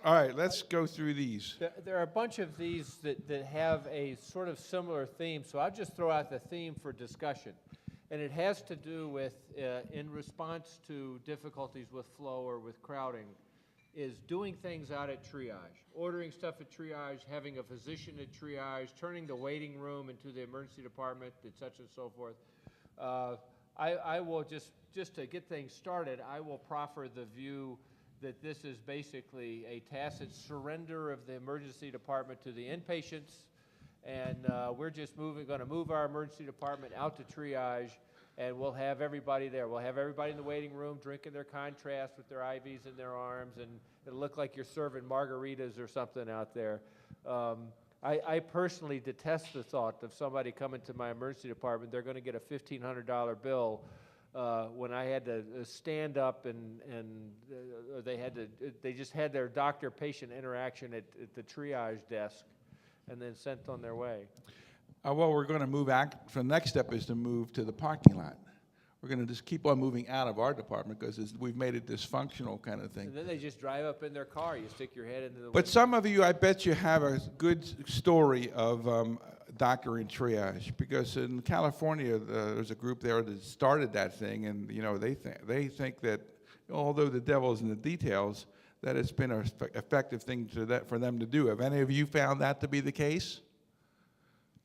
All right, let's go through these. There are a bunch of these that have a sort of similar theme, so I'll just throw out the theme for discussion. And it has to do with, in response to difficulties with flow or with crowding, is doing things out at triage, ordering stuff at triage, having a physician at triage, turning the waiting room into the emergency department, et cetera, and so forth. I will just to get things started, I will proffer the view that this is basically a tacit surrender of the emergency department to the inpatients, and we're just going to move our emergency department out to triage, and we'll have everybody there. We'll have everybody in the waiting room drinking their contrast with their IVs in their arms, and it'll look like you're serving margaritas or something out there. I personally detest the thought of somebody coming to my emergency department, they're going to get a $1,500 bill when I had to stand up and they just had their doctor-patient interaction at the triage desk and then sent on their way. Well, we're going to move out. So the next step is to move to the parking lot. We're going to just keep on moving out of our department because we've made it dysfunctional kind of thing. And then they just drive up in their car. You stick your head into the window. But some of you, I bet you have a good story of doctor in triage, because in California there's a group there that started that thing, and they think that although the devil's in the details, that it's been an effective thing for them to do. Have any of you found that to be the case?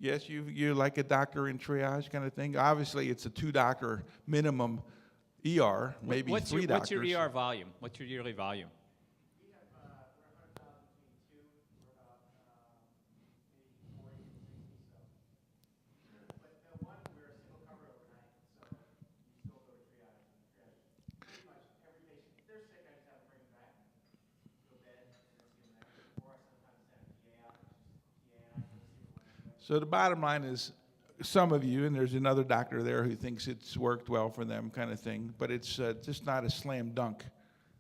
Yes, you're like a doctor in triage kind of thing. Obviously, it's a 2-doctor minimum ER, maybe three doctors. What's your ER volume? What's your yearly volume? We have, we're 100,000 between 2, we're about maybe 40 to 60, so. But the one, we're a single cover overnight, so you still go to triage. Pretty much every patient, if they're sick, I just have them bring them back to a bed and then see them there. Or I sometimes send a PA out, PA and I go see them when. So the bottom line is, some of you, and there's another doctor there who thinks it's worked well for them kind of thing, but it's just not a slam dunk.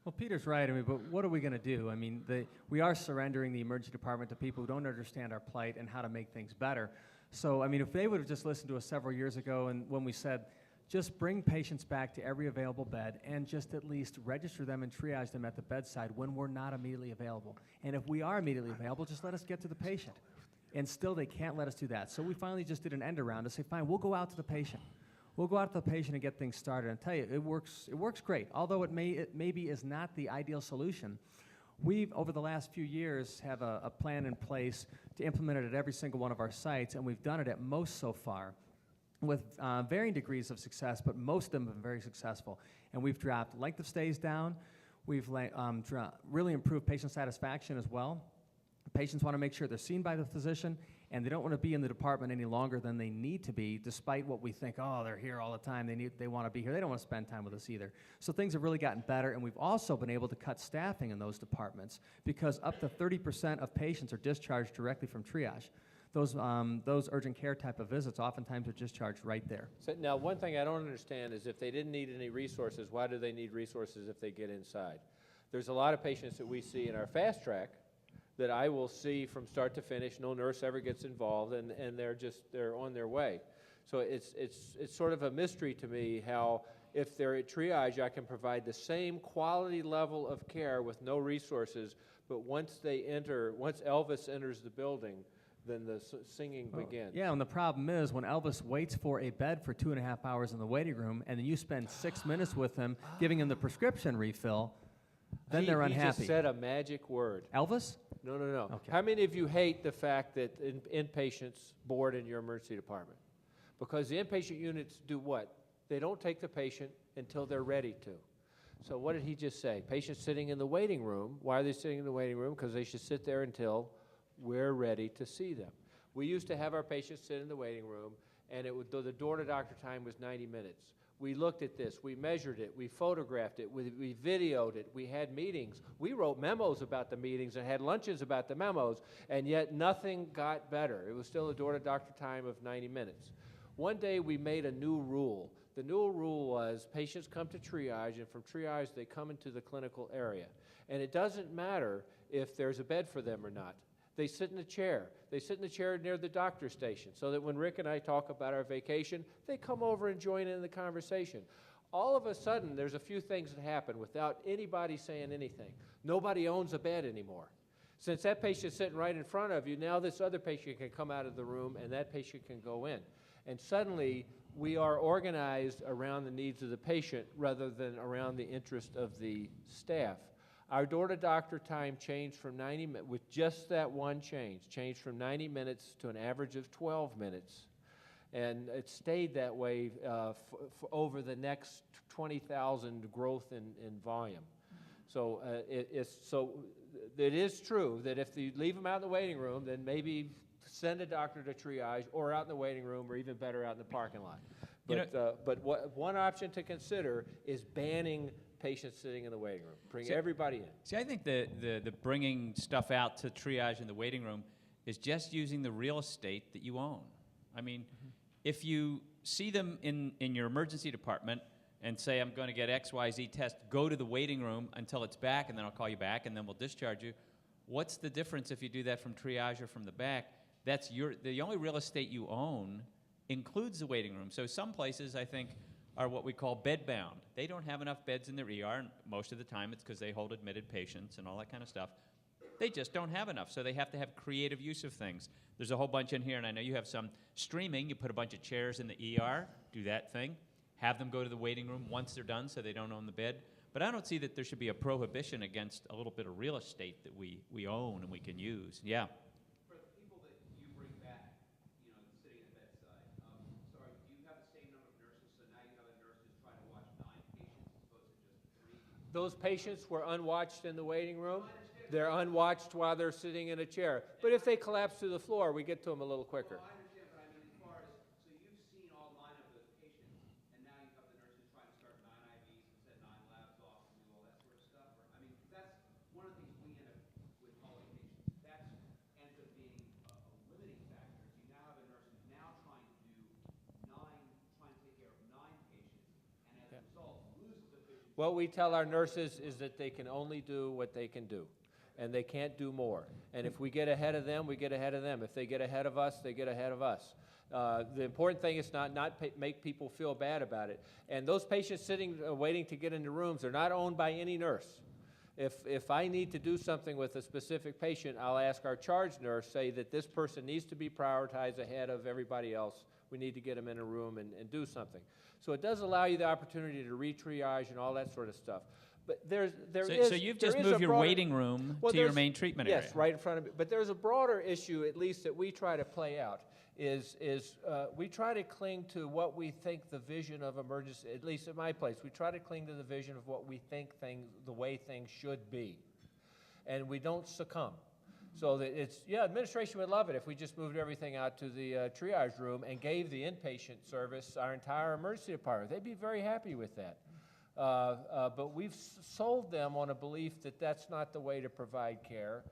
Well, Peter's right. I mean, but what are we going to do? I mean, we are surrendering the emergency department to people who don't understand our plight and how to make things better. So, I mean, if they would have just listened to us several years ago and when we said, just bring patients back to every available bed and just at least register them and triage them at the bedside when we're not immediately available. And if we are immediately available, just let us get to the patient. And still, they can't let us do that. So we finally just did an end around to say, fine, we'll go out to the patient. We'll go out to the patient and get things started. And tell you, it works great. Although it maybe is not the ideal solution. We've, over the last few years, have a plan in place to implement it at every single one of our sites, and we've done it at most so far with varying degrees of success, but most of them have been very successful. And we've dropped length of stays down. We've really improved patient satisfaction as well. Patients want to make sure they're seen by the physician, and they don't want to be in the department any longer than they need to be, despite what we think, oh, they're here all the time, they want to be here. They don't want to spend time with us either. So things have really gotten better, and we've also been able to cut staffing in those departments because up to 30% of patients are discharged directly from triage. Those urgent care type of visits oftentimes are discharged right there. So now, one thing I don't understand is if they didn't need any resources, why do they need resources if they get inside? There's a lot of patients that we see in our fast track that I will see from start to finish. No nurse ever gets involved, and they're on their way. So it's sort of a mystery to me how if they're at triage, I can provide the same quality level of care with no resources, but once Elvis enters the building, then the singing begins. Yeah, and the problem is when Elvis waits for a bed for 2.5 hours in the waiting room, and then you spend 6 minutes with him giving him the prescription refill, then they're unhappy. He just said a magic word. Elvis? No. Okay. How many of you hate the fact that inpatients board in your emergency department? Because the inpatient units do what? They don't take the patient until they're ready to. So what did he just say? Patients sitting in the waiting room. Why are they sitting in the waiting room? Because they should sit there until we're ready to see them. We used to have our patients sit in the waiting room, and the door-to-doctor time was 90 minutes. We looked at this, we measured it, we photographed it, we videoed it, we had meetings. We wrote memos about the meetings and had lunches about the memos, and yet nothing got better. It was still a door-to-doctor time of 90 minutes. One day we made a new rule. The new rule was patients come to triage, and from triage they come into the clinical area. And it doesn't matter if there's a bed for them or not. They sit in a chair. They sit in the chair near the doctor's station so that when Rick and I talk about our vacation, they come over and join in the conversation. All of a sudden, there's a few things that happen without anybody saying anything. Nobody owns a bed anymore. Since that patient's sitting right in front of you, now this other patient can come out of the room and that patient can go in. And suddenly, we are organized around the needs of the patient rather than around the interest of the staff. Our door-to-doctor time changed from 90 minutes, with just that one change, changed from 90 minutes to an average of 12 minutes. And it stayed that way for over the next 20,000 growth in volume. So it is true that if you leave them out in the waiting room, then maybe send a doctor to triage or out in the waiting room, or even better, out in the parking lot. But one option to consider is banning patients sitting in the waiting room. Bring everybody in. See, I think the bringing stuff out to triage in the waiting room is just using the real estate that you own. I mean, if you see them in your emergency department and say, I'm going to get XYZ test, go to the waiting room until it's back, and then I'll call you back, and then we'll discharge you. What's the difference if you do that from triage or from the back? That's the only real estate you own includes the waiting room. So some places, I think, are what we call bed-bound. They don't have enough beds in their ER, and most of the time it's because they hold admitted patients and all that kind of stuff. They just don't have enough, so they have to have creative use of things. There's a whole bunch in here, and I know you have some streaming. You put a bunch of chairs in the ER, do that thing, have them go to the waiting room once they're done so they don't own the bed. But I don't see that there should be a prohibition against a little bit of real estate that we own and we can use. Yeah. For the people that you bring back, you know, sitting at the bedside, sorry, do you have the same number of nurses? So now you have a nurse who's trying to watch 9 patients as opposed to just 3? Those patients were unwatched in the waiting room. They're unwatched while they're sitting in a chair. But if they collapse to the floor, we get to them a little quicker. Well, I understand, but I mean, as far as, so you've seen all 9 of those patients, and now you have the nurses trying to start 9 IVs and set 9 labs off and do all that sort of stuff? Or, I mean, that's one of the things we end up with holiday patients. That ends up being a limiting factor. You now have a nurse who's now trying to do 9, trying to take care of 9 patients, and as a result, loses efficiency. What we tell our nurses is that they can only do what they can do, and they can't do more. And if we get ahead of them, we get ahead of them. If they get ahead of us, they get ahead of us. The important thing is not make people feel bad about it. And those patients sitting, waiting to get into rooms are not owned by any nurse. If I need to do something with a specific patient, I'll ask our charge nurse, say that this person needs to be prioritized ahead of everybody else. We need to get them in a room and do something. So it does allow you the opportunity to re-triage and all that sort of stuff. But So you've just moved your waiting room to your main treatment area. Yes, right in front of it. But there's a broader issue, at least that we try to play out, is we try to cling to what we think the vision of emergency, at least at my place, we try to cling to the vision of what we think the way things should be. And we don't succumb. So that administration would love it if we just moved everything out to the triage room and gave the inpatient service our entire emergency department. They'd be very happy with that. But we've sold them on a belief that that's not the way to provide care.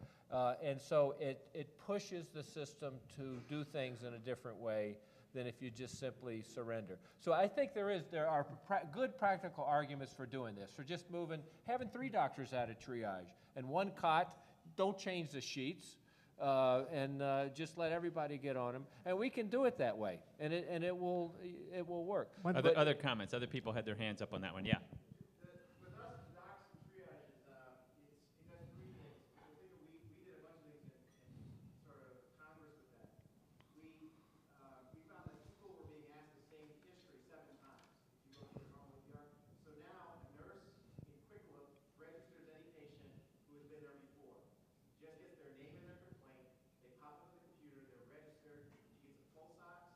And so it pushes the system to do things in a different way than if you just simply surrender. So I think there are good practical arguments for doing this, for just having 3 doctors out of triage and 1 cot. Don't change the sheets, and just let everybody get on them. And we can do it that way, and it will work. Other comments? Other people had their hands up on that one. Yeah. With us, docs and triage, it does 3 things. We did a bunch of things in sort of Congress with that. We found that people were being asked the same history 7 times. If you go to the normal ER. So now a nurse in quick look registers any patient who has been there before. Just gets their name and their complaint. They pop up on the computer. They're registered. She gets a pulse ox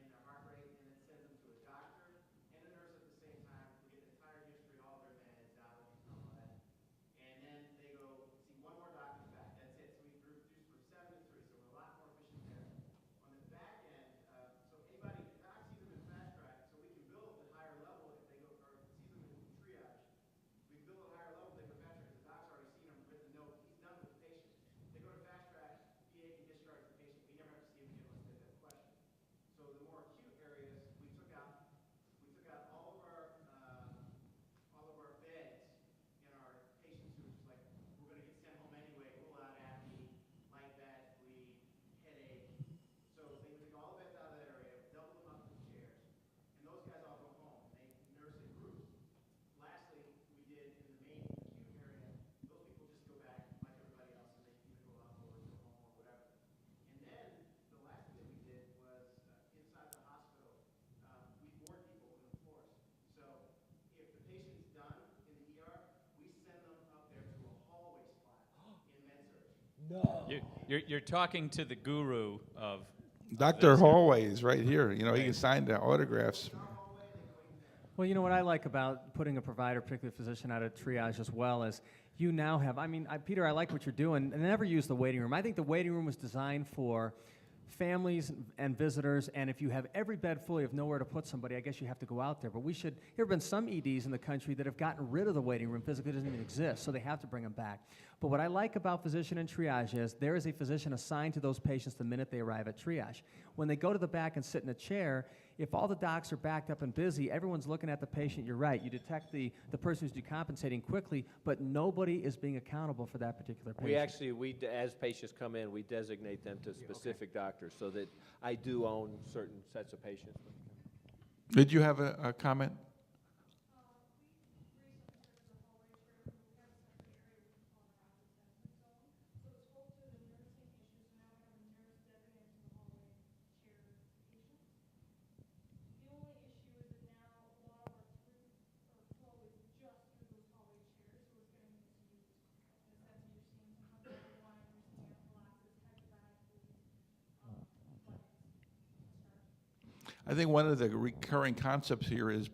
and their heart rate, and then sends them to a doctor and a nurse at the same time to get the entire You're talking to the guru of Dr. Hallway is right here. You know, he can sign the autographs. Well, you know what I like about putting a provider, particularly a physician, out of triage as well is you now have, Peter, I like what you're doing, and never use the waiting room. I think the waiting room was designed for families and visitors, and if you have every bed fully of nowhere to put somebody, I guess you have to go out there. But there have been some EDs in the country that have gotten rid of the waiting room, physically doesn't even exist, so they have to bring them back. But what I like about physician and triage is there is a physician assigned to those patients the minute they arrive at triage. When they go to the back and sit in a chair, if all the docs are backed up and busy, everyone's looking at the patient, you're right. You detect the person who's decompensating quickly, but nobody is being accountable for that particular patient. As patients come in, we designate them to specific doctors so that I do own certain sets of patients. Did you have a comment? I think one of the recurring concepts here is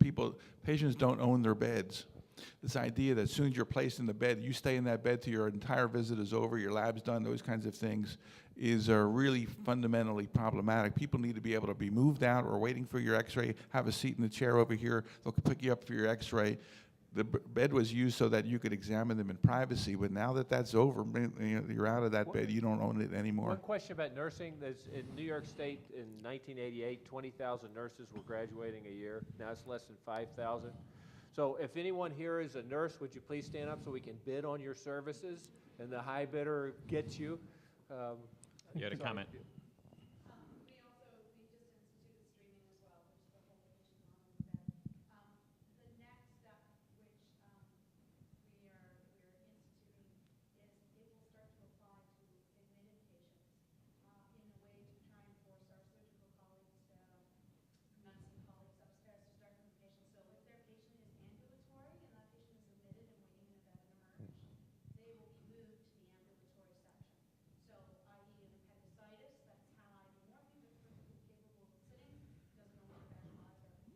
patients don't own their beds. This idea that as soon as you're placed in the bed, you stay in that bed till your entire visit is over, your lab's done, those kinds of things is really fundamentally problematic. People need to be able to be moved out or waiting for your x-ray, have a seat in the chair over here, they'll pick you up for your x-ray. The bed was used so that you could examine them in privacy, but now that that's over, you're out of that bed, you don't own it anymore. One question about nursing. In New York State in 1988, 20,000 nurses were graduating a year. Now it's less than 5,000. So if anyone here is a nurse, would you please stand up so we can bid on your services? And the high bidder gets you. You had a comment. We just instituted streaming as well, which the whole patient on the bed. The next step, which we're instituting, is it will start to apply to admitted patients in a way to try and force our surgical colleagues, medicine colleagues upstairs to start from the patient. So if their patient is ambulatory and that patient is admitted and waiting in a bed and emerge, they will be moved to the ambulatory section. So, i.e. an appendicitis, that's high morphine, but perfectly capable of sitting, doesn't know where the visualizer.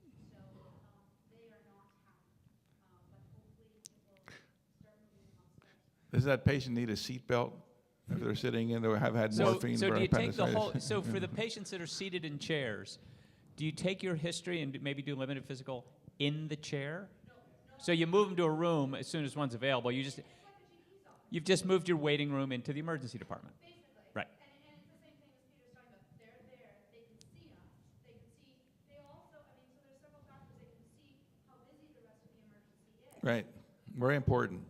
So they are not happy, but hopefully it will start moving them upstairs. Does that patient need a seatbelt if they're sitting in or have had morphine so or do you take the appendicitis? whole? So for the patients that are seated in chairs, do you take your history and maybe do limited physical in the chair? No. So you move them to a room as soon as one's available. You've just moved your waiting room into the emergency department. Basically. Right. And it's the same thing as Peter's talking about. They're there, they can see us, they also, so there's several factors, they can see how busy the rest of the emergency is. Right, very important.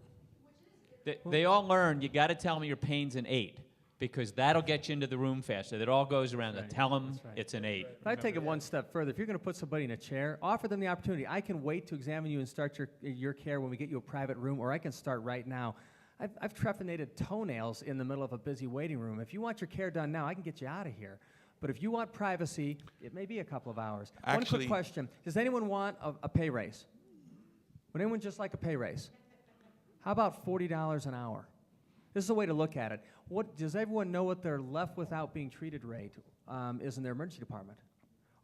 They all learn you got to tell them your pain's an 8 because that'll get you into the room faster. That all goes around. Right. Tell them That's right. it's an 8. But I take it one step further. If you're going to put somebody in a chair, offer them the opportunity. I can wait to examine you and start your care when we get you a private room, or I can start right now. I've trephinated toenails in the middle of a busy waiting room. If you want your care done now, I can get you out of here. But if you want privacy, it may be a couple of hours. One Actually, quick question. Does anyone want a pay raise? Would anyone just like a pay raise? How about $40 an hour? This is a way to look at it. Does everyone know what their left without being treated rate is in their emergency department?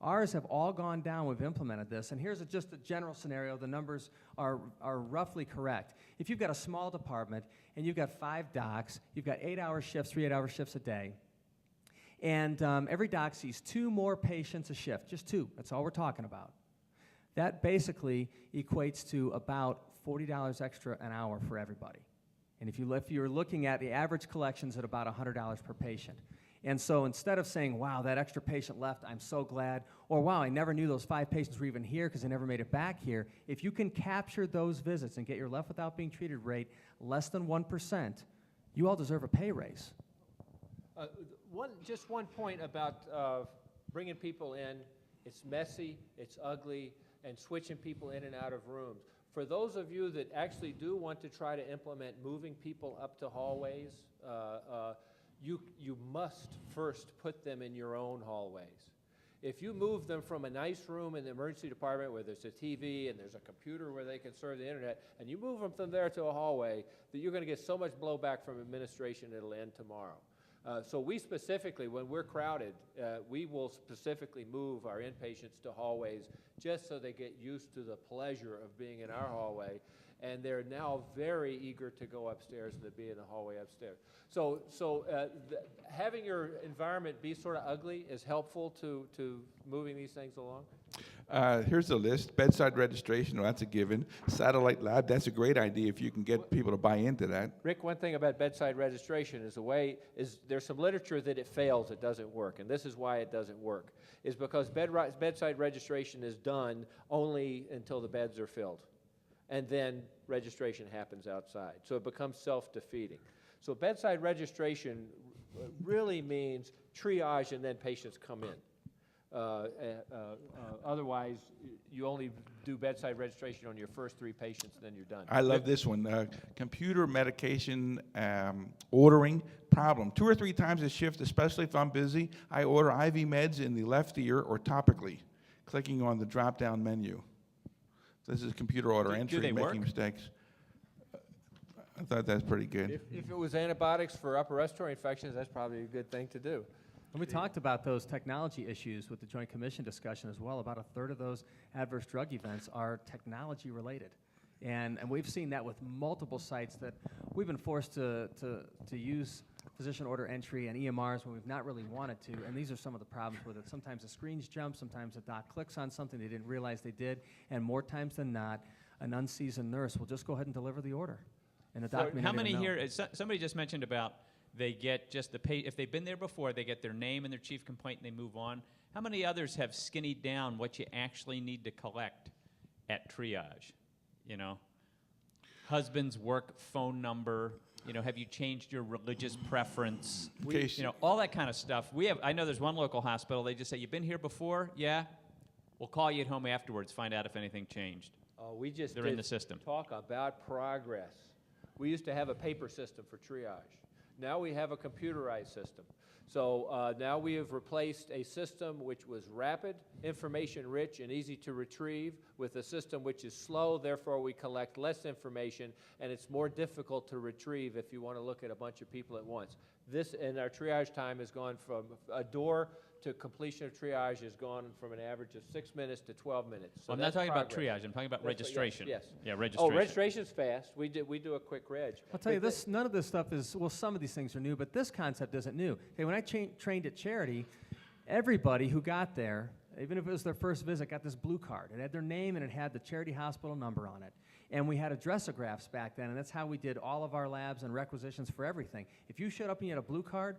Ours have all gone down. We've implemented this. And here's just a general scenario. The numbers are roughly correct. If you've got a small department and you've got 5 docs, you've got 8-hour shifts, 3 8-hour shifts a day, and every doc sees 2 more patients a shift, just 2. That's all we're talking about. That basically equates to about $40 extra an hour for everybody. And if you're looking at the average collections at about $100 per patient. And so instead of saying, wow, that extra patient left, I'm so glad, or wow, I never knew those 5 patients were even here because they never made it back here, if you can capture those visits and get your left without being treated rate less than 1%, you all deserve a pay raise. Just one point about bringing people in. It's messy, it's ugly, and switching people in and out of rooms. For those of you that actually do want to try to implement moving people up to hallways, you must first put them in your own hallways. If you move them from a nice room in the emergency department where there's a TV and there's a computer where they can serve the internet, and you move them from there to a hallway, that you're going to get so much blowback from administration it'll end tomorrow. So we specifically, when we're crowded, we will specifically move our inpatients to hallways just so they get used to the pleasure of being in our hallway. And they're now very eager to go upstairs and to be in the hallway upstairs. So having your environment be sort of ugly is helpful to moving these things along? Here's the list. Bedside registration, well, that's a given. Satellite lab, that's a great idea if you can get people to buy into that. Rick, one thing about bedside registration is there's some literature that it fails, it doesn't work, and this is why it doesn't work, is because bedside registration is done only until the beds are filled, and then registration happens outside, so it becomes self-defeating. So bedside registration really means triage and then patients come in. Otherwise, you only do bedside registration on your first 3 patients, and then you're done. I love this one. Computer medication ordering problem. 2 or 3 times a shift, especially if I'm busy, I order IV meds in the left ear or topically, clicking on the drop-down menu. This is computer order entry, they making work? mistakes. I thought that's pretty good. If it was antibiotics for upper respiratory infections, that's probably a good thing to do. And we talked about those technology issues with the Joint Commission discussion as well. About a third of those adverse drug events are technology related. And we've seen that with multiple sites that we've been forced to use physician order entry and EMRs when we've not really wanted to. And these are some of the problems with it. Sometimes the screens jump, sometimes the doc clicks on something they didn't realize they did. And more times than not, an unseasoned nurse will just go ahead and deliver the order. And the doc may How not many even know. here, somebody just mentioned about they get just if they've been there before, they get their name and their chief complaint and they move on. How many others have skinnied down what you actually need to collect at triage? You know, husband's work phone number, you know, have you changed your religious preference? You know, all that kind of stuff. I know there's one local hospital, they just say, you've been here before? Yeah? We'll call you at home afterwards, find out if anything changed. We just They're in the system. Talk about progress. We used to have a paper system for triage. Now we have a computerized system. So now we have replaced a system which was rapid, information-rich, and easy to retrieve with a system which is slow, therefore we collect less information, and it's more difficult to retrieve if you want to look at a bunch of people at once. And our triage time has gone from a door to completion of triage has gone from an average of 6 minutes to 12 minutes. So I'm not talking progress. about triage, I'm talking about registration. Yes. Yeah, registration. Oh, registration's fast. We do a quick reg. I'll tell you this, none of this stuff is, well, some of these things are new, but this concept isn't new. Okay, when I trained at Charity, everybody who got there, even if it was their first visit, got this blue card. It had their name and it had the Charity hospital number on it. And we had addressographs back then, and that's how we did all of our labs and requisitions for everything. If you showed up and you had a blue card,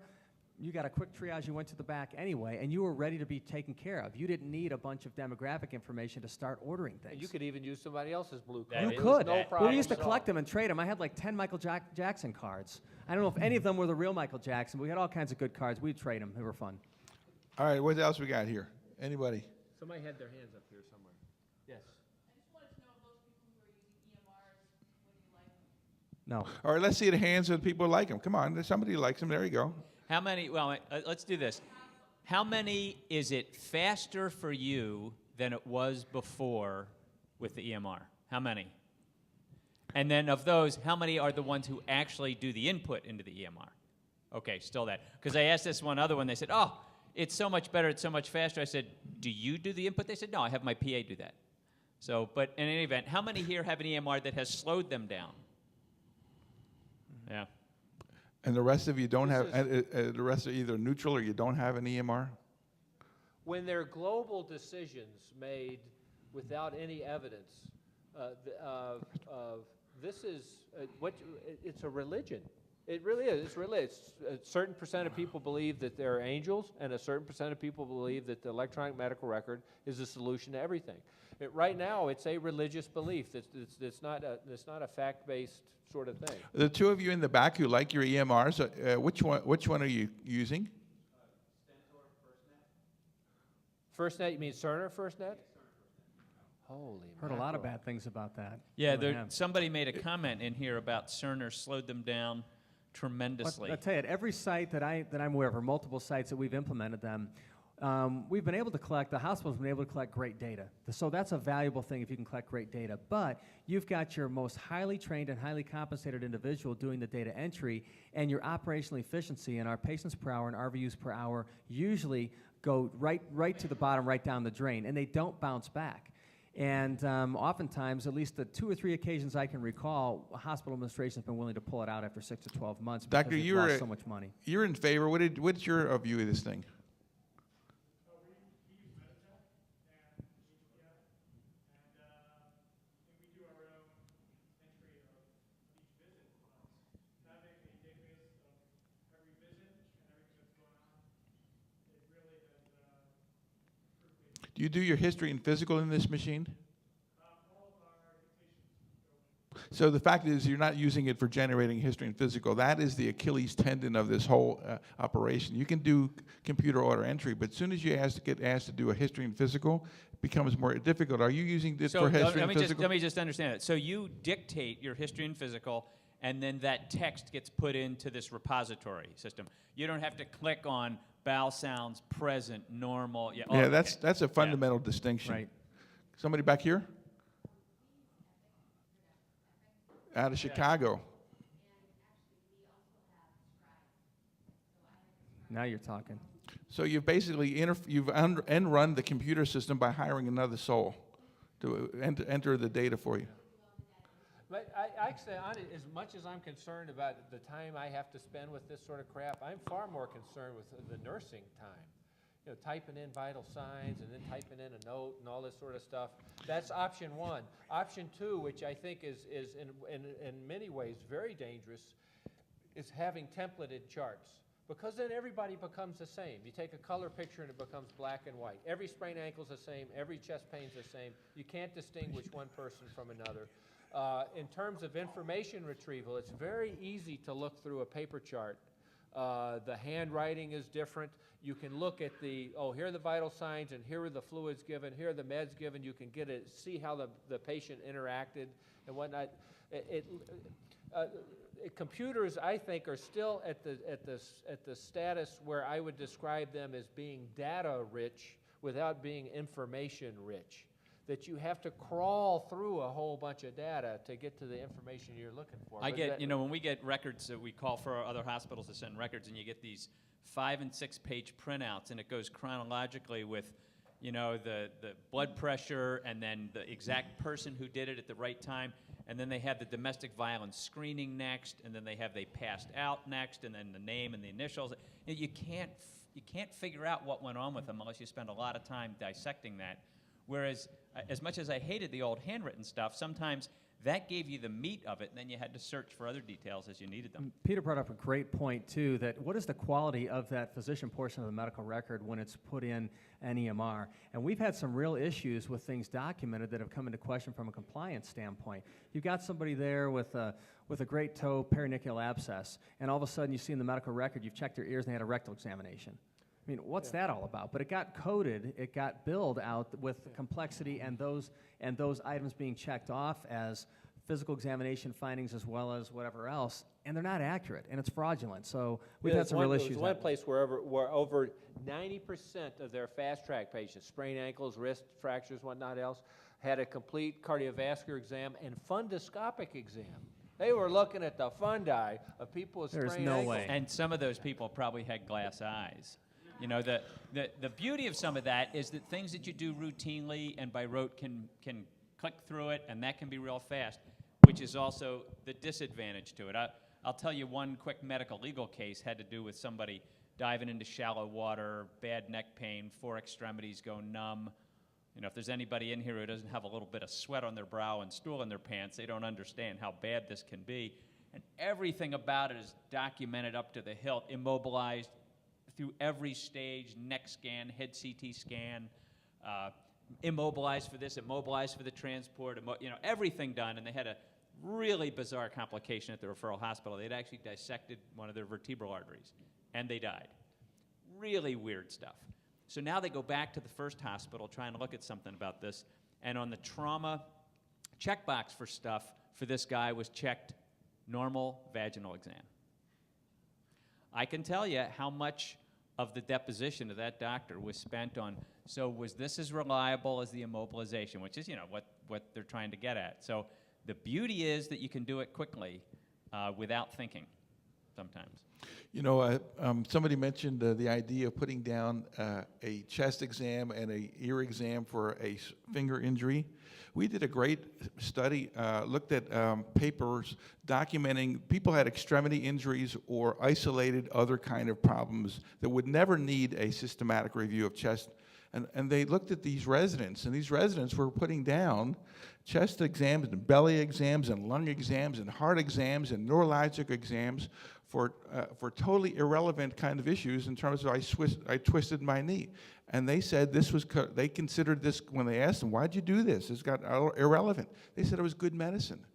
you got a quick triage, you went to the back anyway, and you were ready to be taken care of. You didn't need a bunch of demographic information to start ordering things. And you could even use somebody else's blue card. You It was could. No Well, problem we used to solved. collect them and trade them. I had like 10 Michael Jackson cards. I don't know if any of them were the real Michael Jackson, but we had all kinds of good cards. We'd trade them. They were fun. All right, what else we got here? Anybody? Somebody had their hands up here somewhere. Yes. I just wanted to know if those people who are using EMRs, whether you like them. No. All right, let's see the hands of the people who like them. Come on, somebody likes them. There you go. How many, well, let's do this. How many is it faster for you than it was before with the EMR? How many? And then of those, how many are the ones who actually do the input into the EMR? Okay, still that. Because I asked this one other one, they said, oh, it's so much better, it's so much faster. I said, do you do the input? They said, no, I have my PA do that. So, but in any event, how many here have an EMR that has slowed them down? Yeah. And the rest of you don't have, the rest are either neutral or you don't have an EMR? When there are global decisions made without any evidence, this is it's a religion. It really is. It's really. A certain percent of people believe that they're angels, and a certain percent of people believe that the electronic medical record is the solution to everything. Right now, it's a religious belief. It's not a fact-based sort of thing. The two of you in the back who like your EMRs, which one are you using? FirstNet, you mean Cerner FirstNet? Holy Heard a lot of mackerel. bad things about that. Yeah, Really have. somebody made a comment in here about Cerner slowed them down tremendously. I'll tell you, at every site that I'm aware of, or multiple sites that we've implemented them, we've been able to collect, the hospital's been able to collect great data. So that's a valuable thing if you can collect great data. But you've got your most highly trained and highly compensated individual doing the data entry, and your operational efficiency and our patients per hour and RVUs per hour usually go right to the bottom, right down the drain, and they don't bounce back. And oftentimes, at least the 2 or 3 occasions I can recall, hospital administration has been willing to pull it out after 6 to 12 months because Doctor, they've lost so much money. You're in favor. What's your view of this thing? Do you do your history and physical in this machine? So the fact is you're not using it for generating history and physical. That is the Achilles tendon of this whole operation. You can do computer order entry, but as soon as you get asked to do a history and physical, it becomes more difficult. Are you using this for history and physical? Let me just understand it. So you dictate your history and physical, and then that text gets put into this repository system. You don't have to click on bowel sounds, present, normal. Yeah, Yeah, that's a fundamental distinction. Right. Somebody back here? Out of Chicago. Now you're talking. So you've basically end run the computer system by hiring another soul to enter the data for you. But I say, as much as I'm concerned about the time I have to spend with this sort of crap, I'm far more concerned with the nursing time. You know, typing in vital signs and then typing in a note and all this sort of stuff. That's option 1. Option 2, which I think is in many ways very dangerous, is having templated charts. Because then everybody becomes the same. You take a color picture and it becomes black and white. Every sprained ankle's the same. Every chest pain's the same. You can't distinguish one person from another. In terms of information retrieval, it's very easy to look through a paper chart. The handwriting is different. You can look at here are the vital signs, and here are the fluids given, here are the meds given. You can see how the patient interacted and whatnot. Computers, I think, are still at the status where I would describe them as being data rich without being information rich. That you have to crawl through a whole bunch of data to get to the information you're looking for. When we get records that we call for our other hospitals to send records, and you get these 5- and 6-page printouts, and it goes chronologically with, the blood pressure, and then the exact person who did it at the right time, and then they have the domestic violence screening next, and then they passed out next, and then the name and the initials. And you can't figure out what went on with them unless you spend a lot of time dissecting that. Whereas, as much as I hated the old handwritten stuff, sometimes that gave you the meat of it, and then you had to search for other details as you needed them. Peter brought up a great point, too, that what is the quality of that physician portion of the medical record when it's put in an EMR? And we've had some real issues with things documented that have come into question from a compliance standpoint. You've got somebody there with a great toe perineal abscess, and all of a sudden you see in the medical record you've checked their ears and they had a rectal examination. I mean, what's that all about? But it got coded, it got billed out with complexity and those items being checked off as physical examination findings as well as whatever else, and they're not accurate, and it's fraudulent. So we've had some real issues. There's one place where over 90% of their fast-track patients, sprained ankles, wrist fractures, whatnot else, had a complete cardiovascular exam and fundoscopic exam. They were looking at the fundi of people with sprained ankles. There's no way. And some of those people probably had glass eyes. The beauty of some of that is that things that you do routinely and by rote can click through it, and that can be real fast, which is also the disadvantage to it. I'll tell you one quick medical legal case had to do with somebody diving into shallow water, bad neck pain, 4 extremities go numb. If there's anybody in here who doesn't have a little bit of sweat on their brow and stool in their pants, they don't understand how bad this can be. And everything about it is documented up to the hilt, immobilized through every stage, neck scan, head CT scan, immobilized for this, immobilized for the transport, everything done. And they had a really bizarre complication at the referral hospital. They'd actually dissected one of their vertebral arteries, and they died. Really weird stuff. So now they go back to the first hospital trying to look at something about this, and on the trauma checkbox for stuff for this guy was checked normal vaginal exam. I can tell you how much of the deposition of that doctor was spent on, so was this as reliable as the immobilization, which is, what they're trying to get at. So the beauty is that you can do it quickly without thinking sometimes. Somebody mentioned the idea of putting down a chest exam and a ear exam for a finger injury. We did a great study, looked at papers documenting people had extremity injuries or isolated other kind of problems that would never need a systematic review of chest. And they looked at these residents, and these residents were putting down chest exams and belly exams and lung exams and heart exams and neurologic exams for totally irrelevant kind of issues in terms of I twisted my knee. And they said this was, they considered this, when they asked them, why'd you do this? It's got irrelevant. They said it was good medicine.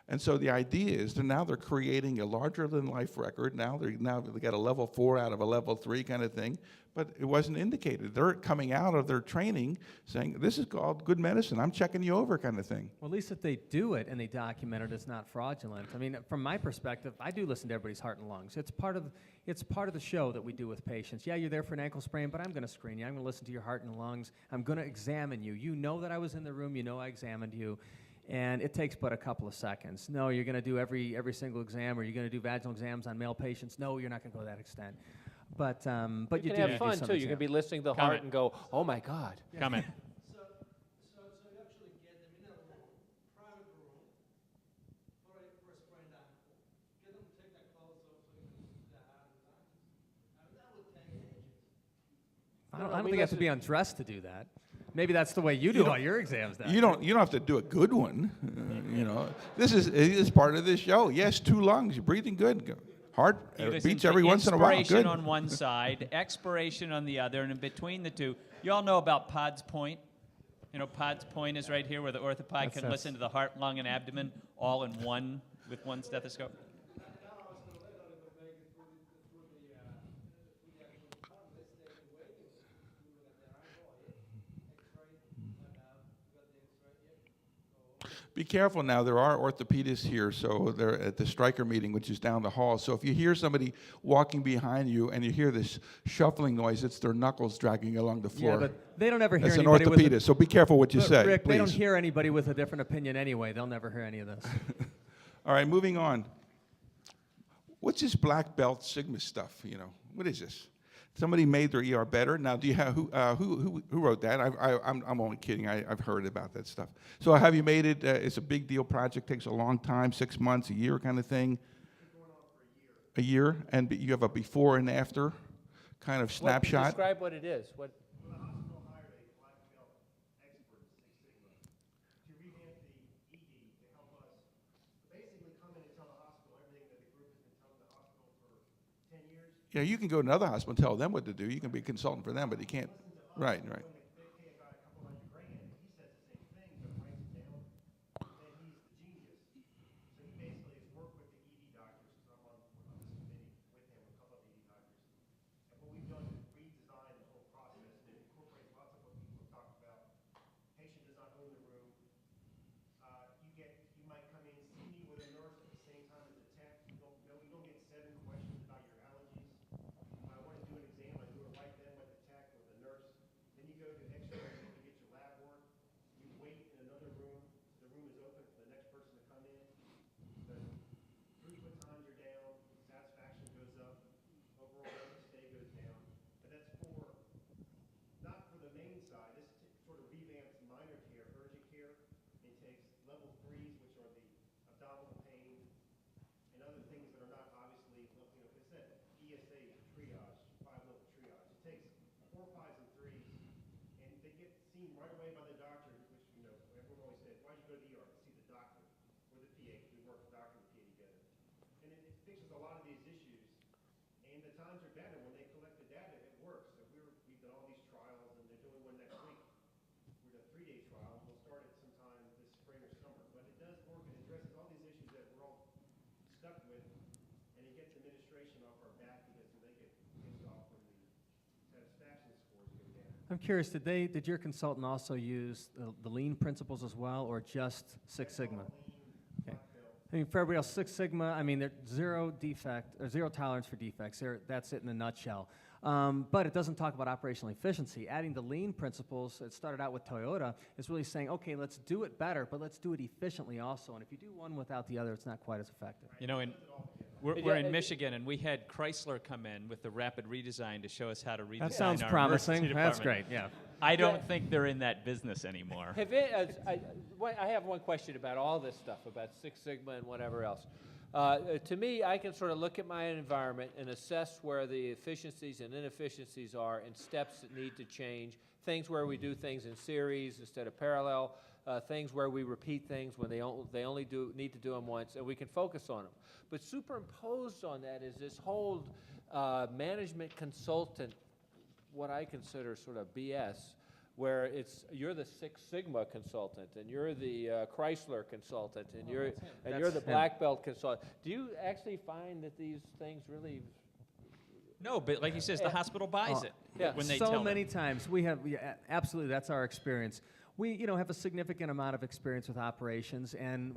And so the idea is that now they're creating a larger than life record. Now they got a level 4 out of a level 3 kind of thing, but it wasn't indicated. They're coming out of their training saying, this is called good medicine. I'm checking you over kind of thing. Well, at least if they do it and they document it, it's not fraudulent. I mean, from my perspective, I do listen to everybody's heart and lungs. It's part of the show that we do with patients. Yeah, you're there for an ankle sprain, but I'm going to screen you. I'm going to listen to your heart and lungs. I'm going to examine you. You know that I was in the room. You know I examined you. And it takes but a couple of seconds. No, you're going to do every single exam, or you're going to do vaginal exams on male patients. No, you're not going to go to that extent. But you can do have do fun some too. You can exam. be listening to the Comment. heart and go, oh my God. Comment. So you actually get them in a room, private room, for a sprained ankle. Get them to take their clothes off so you can see their heart and lungs. I mean, that would take ages. I don't think you have to be undressed to do that. Maybe that's the way you do all your exams now. You don't have to do a good one. This is part of this show. Yes, 2 lungs. You're breathing good. Heart You listen beats to every once in a while. inspiration Good. on one side, expiration on the other, and in between the two, you all know about Pod's Point. Pod's Point is right here where the orthopod can listen to the heart, lung, and abdomen all in one with one stethoscope. Be careful now. There are orthopedists here, so they're at the striker meeting, which is down the hall. So if you hear somebody walking behind you and you hear this shuffling noise, it's their knuckles dragging along the floor. Yeah, but they don't ever hear That's an anybody with orthopedist, so be careful what you But say, Rick, please. they don't hear anybody with a different opinion anyway. They'll never hear any of this. All right, moving on. What's this black belt Sigma stuff? What is this? Somebody made their ER better. Now, do you have who wrote that? I'm only kidding. I've heard about that stuff. So, have you made it? It's a big deal project. Takes a long time, 6 months, a year, kind of thing. It's been going on for a year. A year, and you have a before and after kind of snapshot. Describe what it is. What? The hospital hired a black belt expert, Six Sigma, to revamp the ED to help us basically come in and tell the hospital everything that the group has been telling the hospital for 10 years. Yeah, you can go to another hospital and tell them what to do. You can be a consultant for them, but you can't. Right. When they pay a guy a couple $100,000, he says the same thing, but writes it down, then he's the genius. So he basically has worked with the ED doctors, because I'm on this committee with him, a couple of ED doctors. And what we've done is redesign the whole process, and it incorporates lots of what people have talked about. Patient does not own the room. You might come in, see me with a nurse at the same time as the tech. You don't get 7 questions about your allergies. I want to do an exam, I do it right then with the tech or the nurse. Then you go to X-ray, you get your lab work. You wait in another room. The room is open for the next person to come in. The throughput times are down, satisfaction goes up, overall length of stay goes down. But that's not for the main side. This sort of revamps minor care, urgent care. It takes level 3s, which are the abdominal pain and other things that are not obviously, it said ESA triage, 5-level triage. It takes 4, 5s, and 3s, and they get seen right away by the doctor, which, everyone always says, why'd you go to the ER? To see the doctor or the PA, because we work with doctor and PA together. And it fixes a lot of these issues, and the times are better. When they collect the data, it works. So we've done all these trials, and they're doing one next week. We're doing a 3-day trial. We'll start it sometime this spring or summer. But it does work. It addresses all these issues that we're all stuck with, and it gets administration off our back because they get pissed off when the satisfaction scores go down. I'm curious, did your consultant also use the lean principles as well, or just Six Sigma? Lean, Okay. black belt. I mean, for everybody else, Six Sigma, I mean, there's zero tolerance for defects. That's it in a nutshell. But it doesn't talk about operational efficiency. Adding the lean principles, it started out with Toyota, is really saying, okay, let's do it better, but let's do it efficiently also. And if you do one without the other, it's not quite as effective. You know, we're in Michigan, and we had Chrysler come in with the rapid redesign to show us how to redesign That sounds our promising. emergency That's department. great, yeah. I don't think they're in that business anymore. I have one question about all this stuff, about Six Sigma and whatever else. To me, I can sort of look at my environment and assess where the efficiencies and inefficiencies are and steps that need to change, things where we do things in series instead of parallel, things where we repeat things when they only need to do them once, and we can focus on them. But superimposed on that is this whole management consultant, what I consider sort of BS, where you're the Six Sigma consultant, and you're the Chrysler consultant, and you're the black belt consultant. Do you actually find that these things really? No, but like he says, the hospital buys it when they so tell many them. times we have absolutely, that's our experience. We have a significant amount of experience with operations, and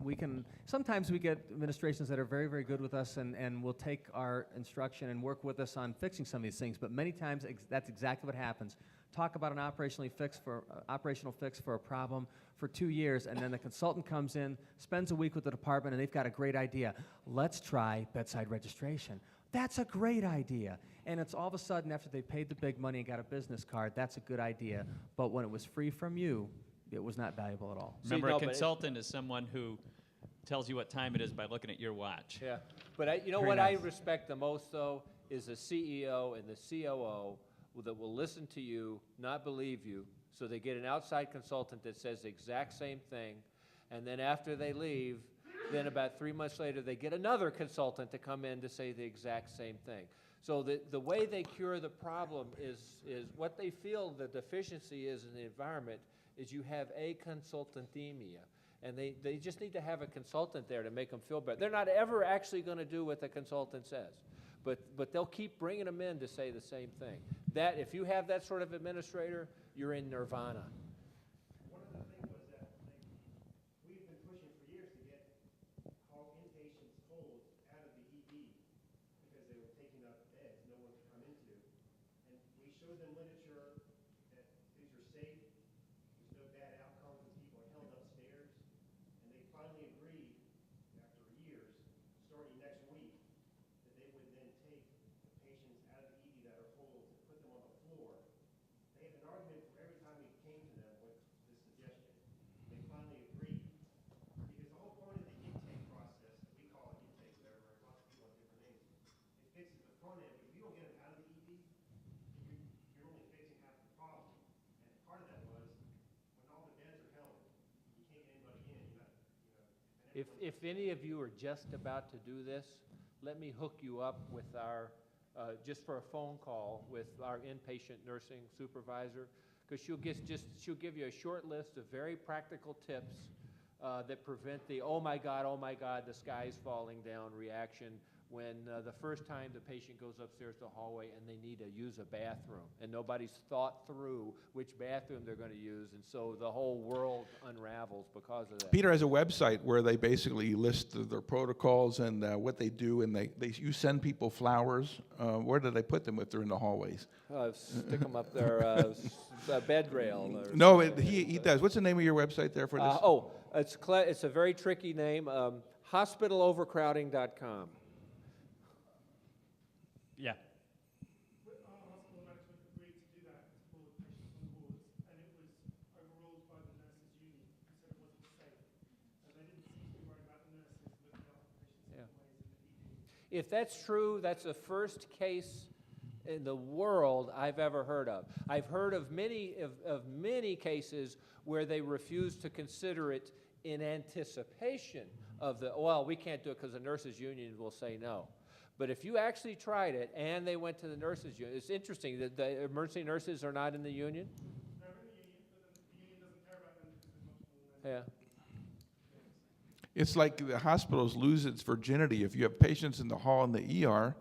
sometimes we get administrations that are very, very good with us and will take our instruction and work with us on fixing some of these things, but many times that's exactly what happens. Talk about an operational fix for a problem for 2 years, and then the consultant comes in, spends a week with the department, and they've got a great idea. Let's try bedside registration. That's a great idea. And it's all of a sudden, after they paid the big money and got a business card, that's a good idea. But when it was free from you, it was not valuable at all. Remember, a consultant is someone who tells you what time it is by looking at your watch. Yeah, but I respect the most, though, is the CEO and the COO that will listen to you, not believe you, so they get an outside consultant that says the exact same thing, and then after they leave, then about 3 months later, they get another consultant to come in to say the exact same thing. So the way they cure the problem is what they feel the deficiency is in the environment is you have a consultantemia. And they just need to have a consultant there to make them feel better. They're not ever actually going to do what the consultant says. But they'll keep bringing them in to say the same thing. That, if you have that sort of administrator, you're in nirvana. One of the things was that we've been pushing for years to get inpatients holds out of the ED because they were taking up beds no one could come into. And we showed them literature that these are safe, there's no bad outcomes when people are held upstairs. And they finally agreed, after years, starting next week, that they would then take the patients out of the ED that are holds and put them on the floor. They had an argument for every time we came to them with this suggestion. They finally agreed. Because the whole point of the intake process, we call it intake, whatever, lots of people have different names, it fixes the front end. If you don't get them out of the ED, you're only fixing half the problem. And part of that was, when all the beds are held, you can't get anybody in. If any of you are just about to do this, let me hook you up with our, just for a phone call with our inpatient nursing supervisor, because she'll give you a short list of very practical tips that prevent the oh my God, the sky's falling down reaction when the first time the patient goes upstairs to the hallway and they need to use a bathroom, and nobody's thought through which bathroom they're going to use, and so the whole world unravels because of that. Peter has a website where they basically list their protocols and what they do, and you send people flowers. Where do they put them if they're in the hallways? Stick them up their bed rail. No, he does. What's the name of your website there for this? It's a very tricky name, hospitalovercrowding.com. Yeah. Hospital management agreed to do that for the patients on wards, and it was overruled by the nurses' union who said it wasn't safe. And they didn't seem to be worried about the nurses looking after patients always in the ED. If that's true, that's the first case in the world I've ever heard of. I've heard of many cases where they refuse to consider it in anticipation of we can't do it because the nurses' union will say no. But if you actually tried it and they went to the nurses' union, it's interesting that the emergency nurses are not in the union. They're in the union, but then the union doesn't care about them because there's much more than Yeah. It's like the hospitals lose its virginity. If you have patients in the hall and the ER,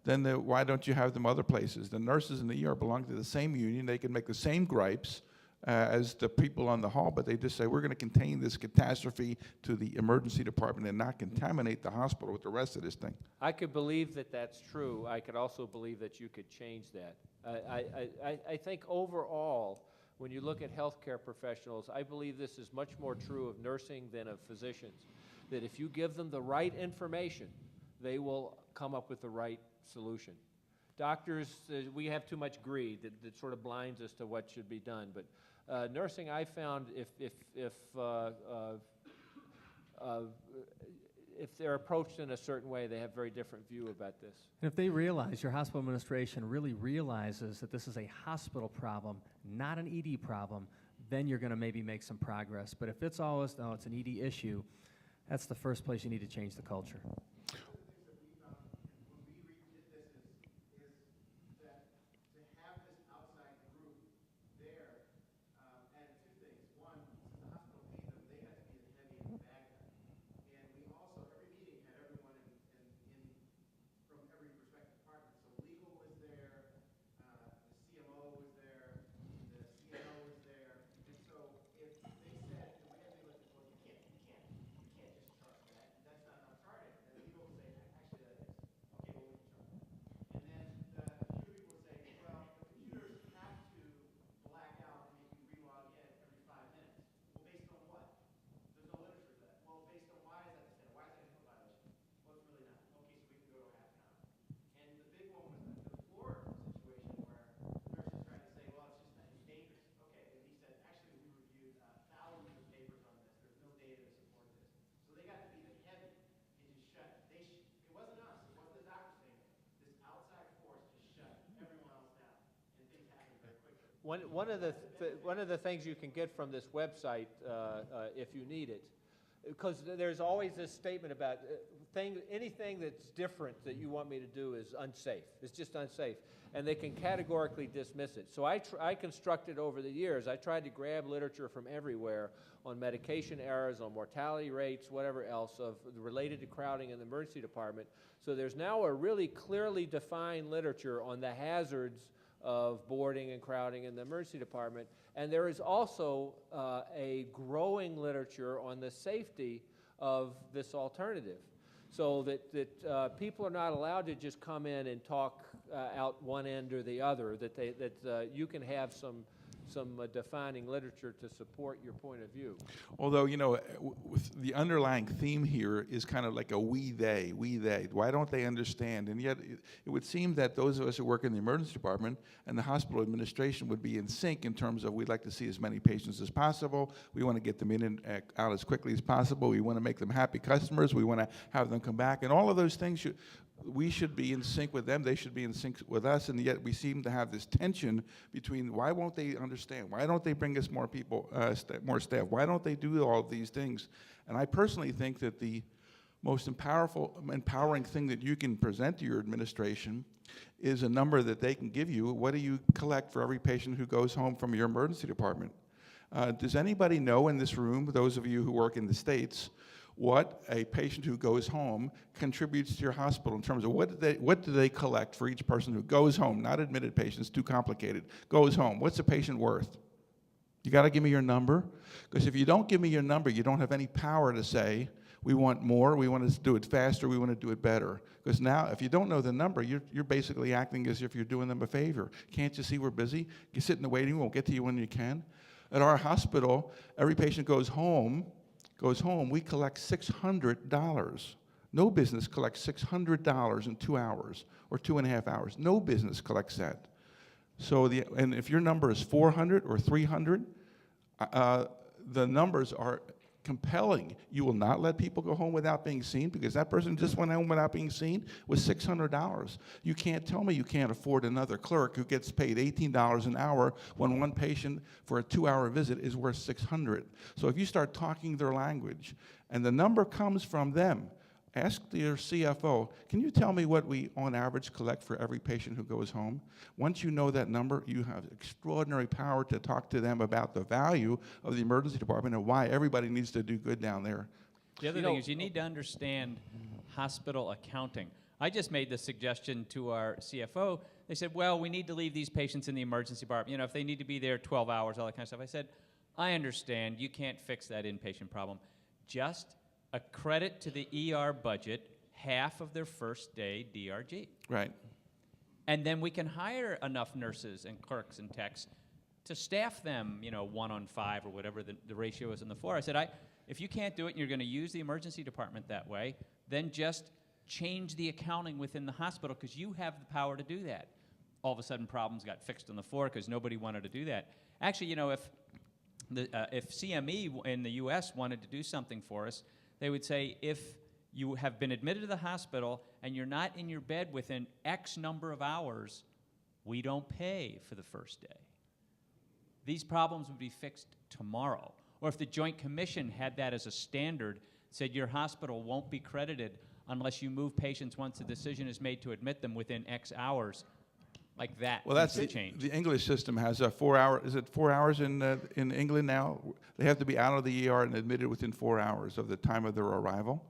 then why don't you have them other places? The nurses in the ER belong to the same union. They can make the same gripes, as the people on the hall, but they just say, we're going to contain this catastrophe to the emergency department and not contaminate the hospital with the rest of this thing. I could believe that that's true. I could also believe that you could change that. I think overall, when you look at healthcare professionals, I believe this is much more true of nursing than of physicians, that if you give them the right information, they will come up with the right solution. Doctors, we have too much greed that sort of blinds us to what should be done. But nursing, I found if they're approached in a certain way, they have a very different view about this. And if they realize, your hospital administration really realizes that this is a hospital problem, not an ED problem, then you're going to maybe make some progress. But if it's always, no, it's an ED issue, that's the first place you need to change the culture. One of the things you can get from this website, if you need it, because there's always this statement about anything that's different that you want me to do is unsafe. It's just unsafe, and they can categorically dismiss it. So I constructed over the years. I tried to grab literature from everywhere on medication errors, on mortality rates, whatever else related to crowding in the emergency department. So there's now a really clearly defined literature on the hazards of boarding and crowding in the emergency department. And there is also a growing literature on the safety of this alternative, so that people are not allowed to just come in and talk out one end or the other, that you can have some defining literature to support your point of view. Although, you know, with the underlying theme here is kind of like a we they. Why don't they understand? And yet it would seem that those of us who work in the emergency department and the hospital administration would be in sync in terms of we'd like to see as many patients as possible. We want to get them in and out as quickly as possible. We want to make them happy customers. We want to have them come back. And all of those things we should be in sync with them, they should be in sync with us, and yet we seem to have this tension between why won't they understand? Why don't they bring us more people, more staff? Why don't they do all of these things? And I personally think that the most empowering thing that you can present to your administration is a number that they can give you. What do you collect for every patient who goes home from your emergency department? Does anybody know in this room, those of you who work in the States, what a patient who goes home contributes to your hospital in terms of what do they collect for each person who goes home, not admitted patients, too complicated, goes home? What's a patient worth? You got to give me your number, because if you don't give me your number, you don't have any power to say, we want more, we want to do it faster, we want to do it better. Because now, if you don't know the number, you're basically acting as if you're doing them a favor. Can't you see we're busy? You sit in the waiting room, we'll get to you when you can. At our hospital, every patient goes home, we collect $600. No business collects $600 in 2 hours or 2.5 hours. No business collects that. So and if your number is 400 or 300, the numbers are compelling. You will not let people go home without being seen, because that person just went home without being seen with $600. You can't tell me you can't afford another clerk who gets paid $18 an hour when one patient for a 2-hour visit is worth $600. So if you start talking their language and the number comes from them, ask your CFO, can you tell me what we on average collect for every patient who goes home? Once you know that number, you have extraordinary power to talk to them about the value of the emergency department and why everybody needs to do good down there. The other thing is you need to understand hospital accounting. I just made the suggestion to our CFO they said, well, we need to leave these patients in the emergency department. You know, if they need to be there 12 hours, all that kind of stuff. I said, I understand. You can't fix that inpatient problem. Just accredit to the ER budget half of their first day DRG. Right. And then we can hire enough nurses and clerks and techs to staff them, you know, 1 on 5 or whatever the ratio is on the floor. I said, if you can't do it and you're going to use the emergency department that way, then just change the accounting within the hospital because you have the power to do that. All of a sudden, problems got fixed on the floor because nobody wanted to do that. Actually, you know, if CME in the U.S. wanted to do something for us, they would say, if you have been admitted to the hospital and you're not in your bed within X number of hours, we don't pay for the first day. These problems would be fixed tomorrow. Or if the Joint Commission had that as a standard, said your hospital won't be credited unless you move patients once the decision is made to admit them within X hours, like that. Well, that's needs to change. the English system has a 4 hour. Is it 4 hours in England now? They have to be out of the ER and admitted within 4 hours of the time of their arrival.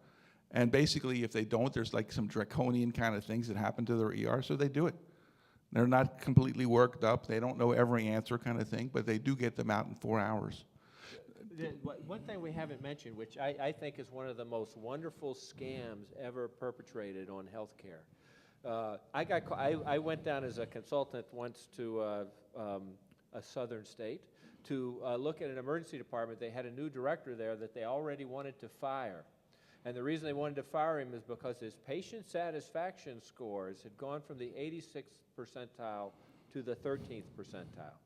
And basically, if they don't, there's like some draconian kind of things that happen to their ER, so they do it. They're not completely worked up. They don't know every answer kind of thing, but they do get them out in 4 hours. One thing we haven't mentioned, which I think is one of the most wonderful scams ever perpetrated on healthcare. I went down as a consultant once to a southern state to look at an emergency department. They had a new director there that they already wanted to fire. And the reason they wanted to fire him is because his patient satisfaction scores had gone from the 86th percentile to the 13th percentile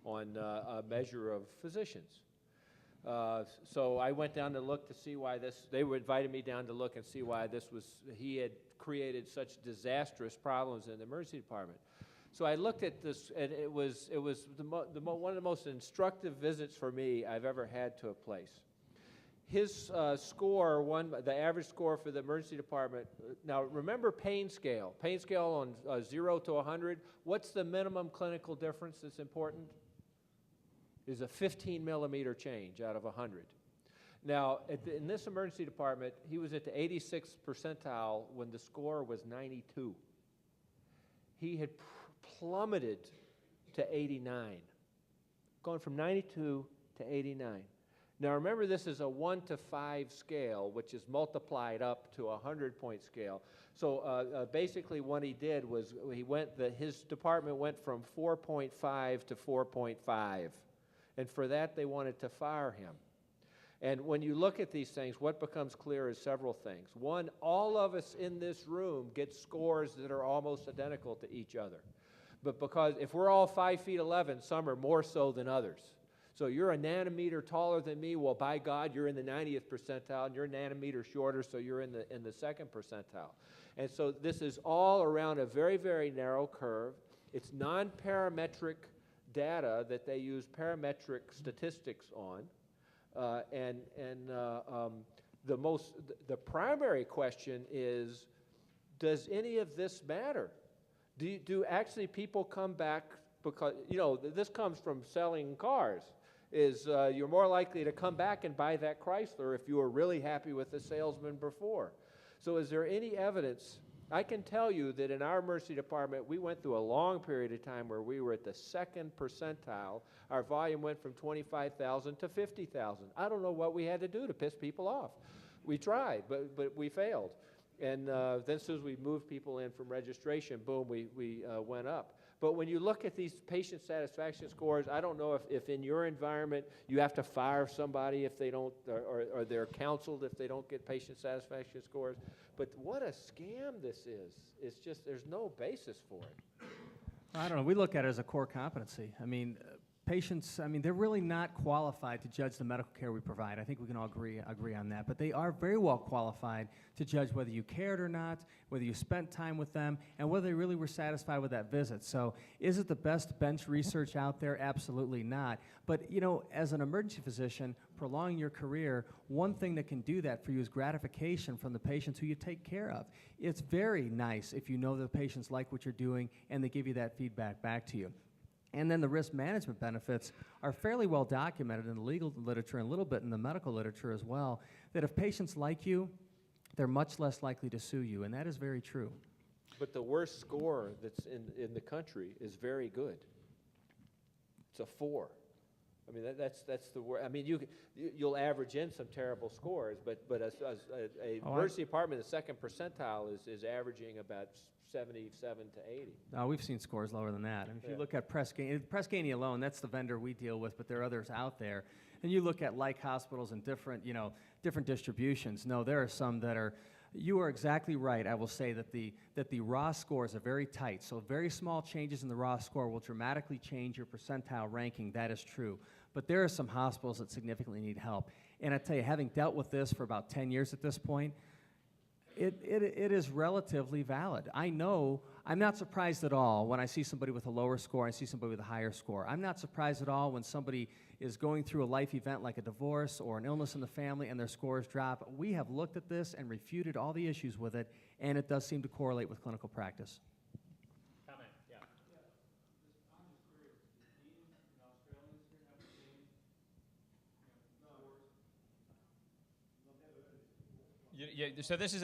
on a measure of physicians. So I went down to look to see why this, they were invited me down to look and see why this was, he had created such disastrous problems in the emergency department. So I looked at this, and it was one of the most instructive visits for me I've ever had to a place. His score, the average score for the emergency department, now remember pain scale on 0 to 100, what's the minimum clinical difference that's important? Is a 15 millimeter change out of 100. Now, in this emergency department, he was at the 86th percentile when the score was 92. He had plummeted to 89, going from 92 to 89. Now, remember, this is a 1 to 5 scale, which is multiplied up to a 100-point scale. So basically what he did was his department went from 4.5 to 4.5. And for that, they wanted to fire him. And when you look at these things, what becomes clear is several things. One, all of us in this room get scores that are almost identical to each other. But because if we're all 5'11", some are more so than others. So you're a nanometer taller than me, well, by God, you're in the 90th percentile, and you're a nanometer shorter, so you're in the second percentile. And so this is all around a very, very narrow curve. It's non-parametric data that they use parametric statistics on. The primary question is, does any of this matter? Do actually people come back because, you know, this comes from selling cars, is you're more likely to come back and buy that Chrysler if you were really happy with the salesman before. So is there any evidence? I can tell you that in our emergency department, we went through a long period of time where we were at the second percentile. Our volume went from 25,000 to 50,000. I don't know what we had to do to piss people off. We tried, but we failed. And then as soon as we moved people in from registration, boom, we went up. But when you look at these patient satisfaction scores, I don't know if in your environment you have to fire somebody if they don't, or they're counseled if they don't get patient satisfaction scores. But what a scam this is. It's just, there's no basis for it. I don't know. We look at it as a core competency. I mean, patients, they're really not qualified to judge the medical care we provide. I think we can all agree on that. But they are very well qualified to judge whether you cared or not, whether you spent time with them, and whether they really were satisfied with that visit. So is it the best bench research out there? Absolutely not. But, you know, as an emergency physician, prolonging your career, one thing that can do that for you is gratification from the patients who you take care of. It's very nice if you know the patients like what you're doing and they give you that feedback back to you. And then the risk management benefits are fairly well documented in the legal literature and a little bit in the medical literature as well, that if patients like you, they're much less likely to sue you, and that is very true. But the worst score that's in the country is very good. It's a 4. I mean, that's the worst. I mean, you'll average in some terrible scores, but a emergency department, the second percentile is averaging about 77 to 80. We've seen scores lower than that. And if you look at Press Ganey alone, that's the vendor we deal with, but there are others out there. And you look at like hospitals and different distributions. No, there are some that are. You are exactly right. I will say that the raw scores are very tight. So very small changes in the raw score will dramatically change your percentile ranking. That is true. But there are some hospitals that significantly need help. And I tell you, having dealt with this for about 10 years at this point, it is relatively valid. I know, I'm not surprised at all when I see somebody with a lower score, I see somebody with a higher score. I'm not surprised at all when somebody is going through a life event like a divorce or an illness in the family and their scores drop. We have looked at this and refuted all the issues with it, and it does seem to correlate with clinical practice. Comment, yeah. So this is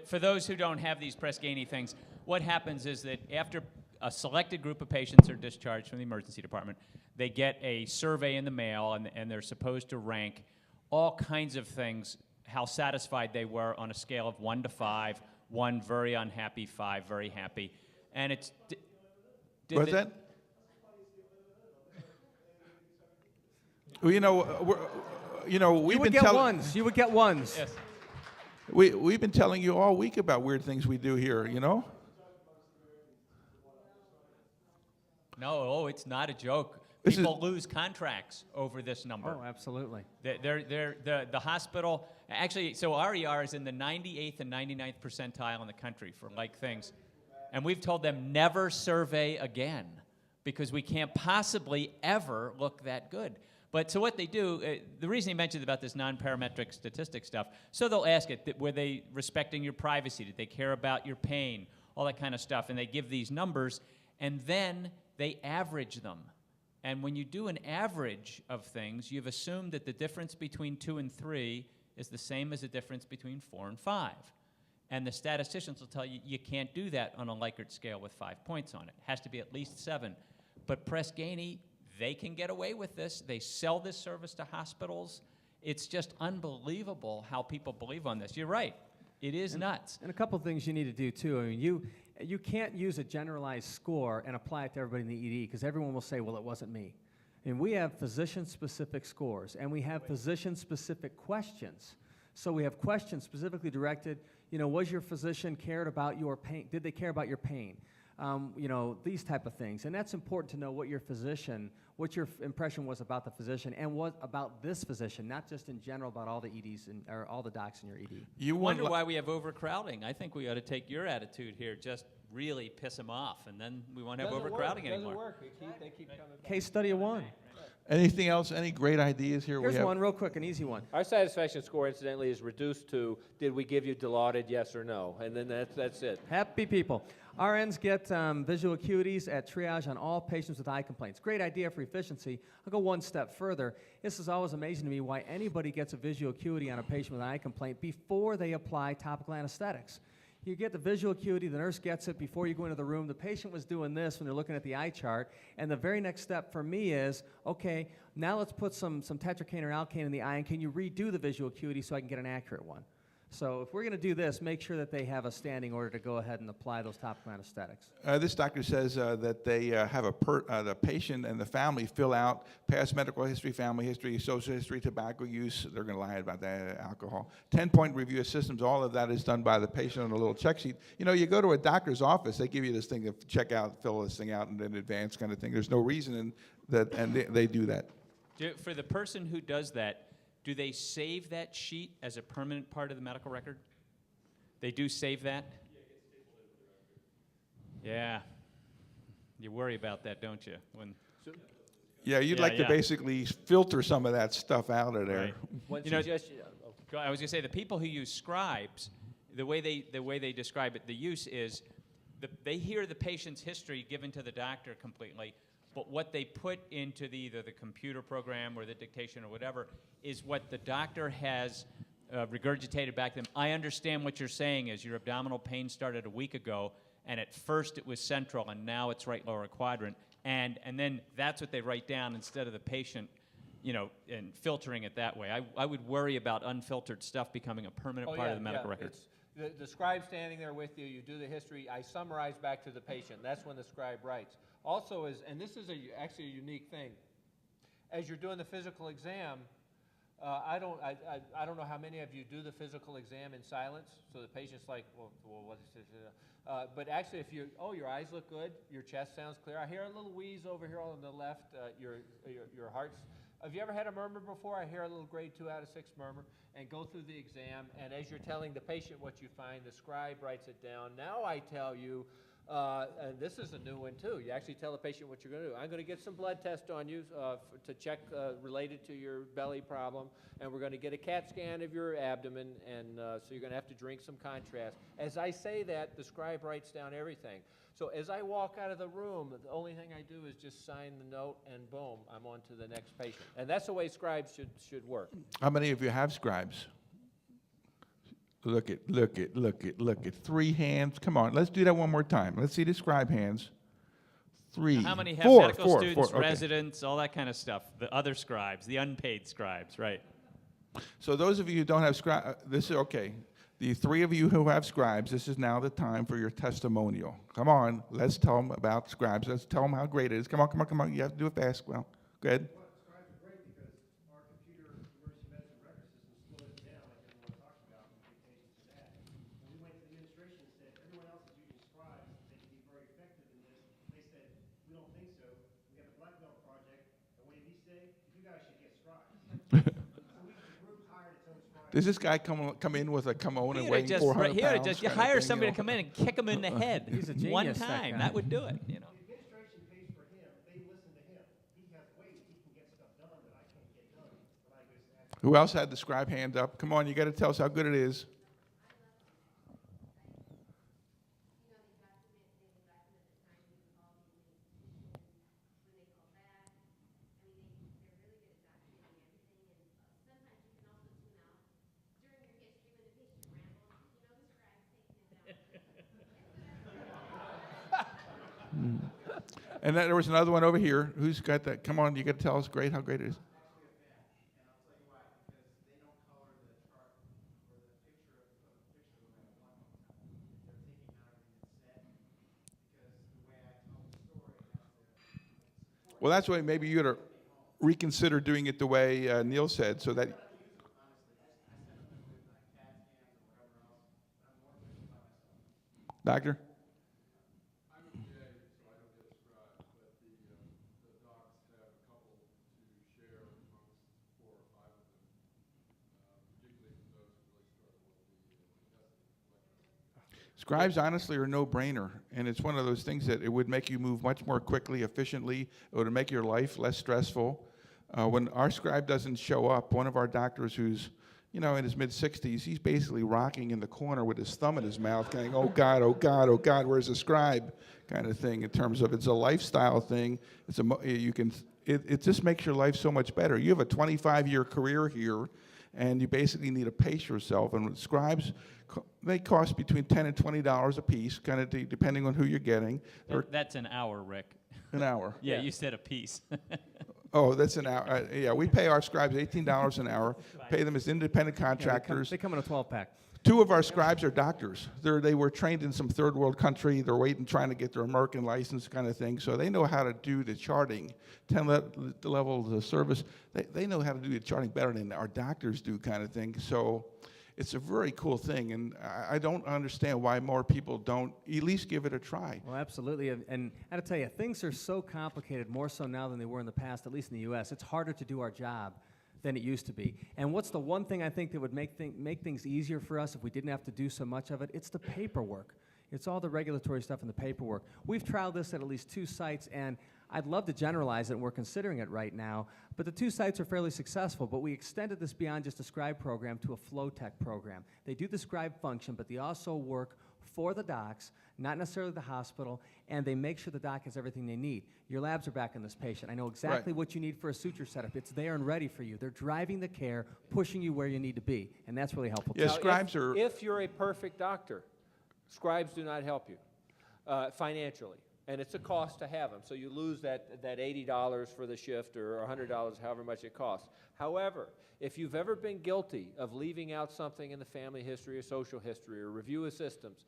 for those who don't have these Press Ganey things, what happens is that after a selected group of patients are discharged from the emergency department, they get a survey in the mail, and they're supposed to rank all kinds of things, how satisfied they were on a scale of 1 to 5, 1 very unhappy, 5 very happy. And it's... What's that? Well, we've been telling... You would get ones. Yes. We've been telling you all week about weird things we do here, No, it's not a joke. This People lose contracts over this number. Oh, absolutely. The hospital, actually, so our ER is in the 98th and 99th percentile in the country for like things. And we've told them never survey again because we can't possibly ever look that good. But so what they do, the reason he mentioned about this non-parametric statistic stuff, so they'll ask it, were they respecting your privacy? Did they care about your pain? All that kind of stuff. And they give these numbers, and then they average them. And when you do an average of things, you've assumed that the difference between 2 and 3 is the same as the difference between 4 and 5. And the statisticians will tell you you can't do that on a Likert scale with 5 points on it. It has to be at least 7. But Press Ganey, they can get away with this. They sell this service to hospitals. It's just unbelievable how people believe on this. You're right. It is nuts. And a couple of things you need to do, too. I mean, you can't use a generalized score and apply it to everybody in the ED because everyone will say, well, it wasn't me. And we have physician-specific scores, and we have physician-specific questions. So we have questions specifically directed, was your physician cared about your pain? Did they care about your pain? These type of things. And that's important to know what your impression was about the physician and what about this physician, not just in general about all the EDs or all the docs in your ED. You wonder why we have overcrowding. I think we ought to take your attitude here, just really piss them off, and then we won't have overcrowding anymore. Doesn't work. They keep coming back. Case study of one. Anything else? Any great ideas here? Here's one real quick, an easy one. Our satisfaction score, incidentally, is reduced to, did we give you Dilaudid, yes or no? And then that's it. Happy people. RNs get visual acuities at triage on all patients with eye complaints. Great idea for efficiency. I'll go one step further. This is always amazing to me why anybody gets a visual acuity on a patient with an eye complaint before they apply topical anesthetics. You get the visual acuity, the nurse gets it before you go into the room. The patient was doing this when they're looking at the eye chart, and the very next step for me is, okay, now let's put some tetracaine or alkane in the eye, and can you redo the visual acuity so I can get an accurate one? So if we're going to do this, make sure that they have a standing order to go ahead and apply those topical anesthetics. This doctor says that they have the patient and the family fill out past medical history, family history, social history, tobacco use. They're going to lie about that, alcohol. 10-point review of systems. All of that is done by the patient on a little check sheet. You go to a doctor's office, they give you this thing to check out, fill this thing out in advance kind of thing. There's no reason and they do that. For the person who does that, do they save that sheet as a permanent part of the medical record? They do save that? Yeah. You worry about that, don't you? Yeah, you'd like to basically filter some of that stuff out of there. Right. One suggestion. I was going to say, the people who use Scribes, the way they describe it, the use is they hear the patient's history given to the doctor completely, but what they put into either the computer program or the dictation or whatever is what the doctor has regurgitated back to them. I understand what you're saying is your abdominal pain started a week ago, and at first it was central, and now it's right lower quadrant, and then that's what they write down instead of the patient, you know, and filtering it that way. I would worry about unfiltered stuff becoming a permanent Oh, part yeah, of the medical yeah. record. It's the scribe standing there with you, you do the history, I summarize back to the patient. That's when the scribe writes. Also and this is actually a unique thing, as you're doing the physical exam, I don't know how many of you do the physical exam in silence, so the patient's like, well what is this? But actually, if your eyes look good, your chest sounds clear. I hear a little wheeze over here on the left. Your heart's. Have you ever had a murmur before? I hear a little grade 2 out of 6 murmur, and go through the exam. And as you're telling the patient what you find, the scribe writes it down. Now I tell you. And this is a new one too. You actually tell the patient what you're going to do. I'm going to get some blood tests on you to check related to your belly problem, and we're going to get a CAT scan of your abdomen, and so you're going to have to drink some contrast. As I say that, the scribe writes down everything. So as I walk out of the room, the only thing I do is just sign the note, and boom, I'm on to the next patient. And that's the way scribes should work. How many of you have scribes? Look it. 3 hands. Come on, let's do that one more time. Let's see the scribe hands. 3. How many have 4, medical 4, students, 4, okay. residents, all that kind of stuff? The other scribes, the unpaid scribes, right? So those of you who don't have scribes, this is okay. The 3 of you who have scribes, this is now the time for your testimonial. Come on, let's tell them about scribes. Let's tell them how great it is. Come on. You have to do it fast. Well, go ahead. Well, scribes are great because our computer emergency medicine record system slows it down, like everyone talks about, and dictation to that. When we went to the administration and said, everyone else is using scribes, they can be very effective in this. They said, we don't think so. We have the Black Belt Project, and what did he say? You guys should get scribes. So the group hired its own scribes. Does this guy come in with a kimono and He weighing just, 400 you pounds? hire kind of thing, somebody you to come in and kick him in the head. He's a one genius, that time. guy. That would do it, you know. The administration pays for him. They listen to him. He has ways he can get stuff done that I can't get done when I go to ask. Who else had the scribe hand up? Come on, you got to tell us how good it is. And then there was another one over here. Who's got that? Come on, you got to tell us how great it is. Actually a fan, and I'll tell you why. Because they don't color the chart or the picture of the picture the way I want them to. They're taking out everything that's said. Because the way I tell the story has to support. Well, that's why maybe you ought to reconsider doing it the way Neal said, so that. Doctor? I'm a PA, so I don't get a scribe, but the docs have a couple to share amongst 4 or 5 of them, particularly for those who really struggle with the testing. Scribes, honestly, are no-brainer, and it's one of those things that it would make you move much more quickly, efficiently. It would make your life less stressful. When our scribe doesn't show up, one of our doctors who's, in his mid-60s, he's basically rocking in the corner with his thumb in his mouth, going, oh God, where's the scribe, kind of thing. In terms of it's a lifestyle thing. It just makes your life so much better. You have a 25-year career here, and you basically need to pace yourself. And scribes, they cost between $10 and $20 a piece, kind of depending on who you're getting. That's an hour, Rick. An hour. Yeah, you said a piece. Oh, that's an hour. Yeah, we pay our scribes $18 an hour, pay them as independent contractors. They come in a 12-pack. 2 of our scribes are doctors. They were trained in some third world country. They're trying to get their American license kind of thing. So they know how to do the charting, 10 levels of service. They know how to do the charting better than our doctors do kind of thing. So it's a very cool thing. And I don't understand why more people don't at least give it a try. Well, absolutely. And I got to tell you, things are so complicated, more so now than they were in the past, at least in the U.S. It's harder to do our job than it used to be. And what's the one thing I think that would make things easier for us if we didn't have to do so much of it? It's the paperwork. It's all the regulatory stuff in the paperwork. We've trialed this at least 2 sites, and I'd love to generalize it, and we're considering it right now, but the 2 sites are fairly successful, but we extended this beyond just a scribe program to a flow tech program. They do the scribe function, but they also work for the docs, not necessarily the hospital, and they make sure the doc has everything they need. Your labs are back on this patient. I know exactly what you need for a suture setup. It's there and ready for you. They're driving the care, pushing you where you need to be, and that's really helpful. Yeah, Now, scribes are. If you're a perfect doctor, scribes do not help you. financially. And it's a cost to have them. So you lose that $80 for the shift or $100, however much it costs. However, if you've ever been guilty of leaving out something in the family history or social history or review of systems,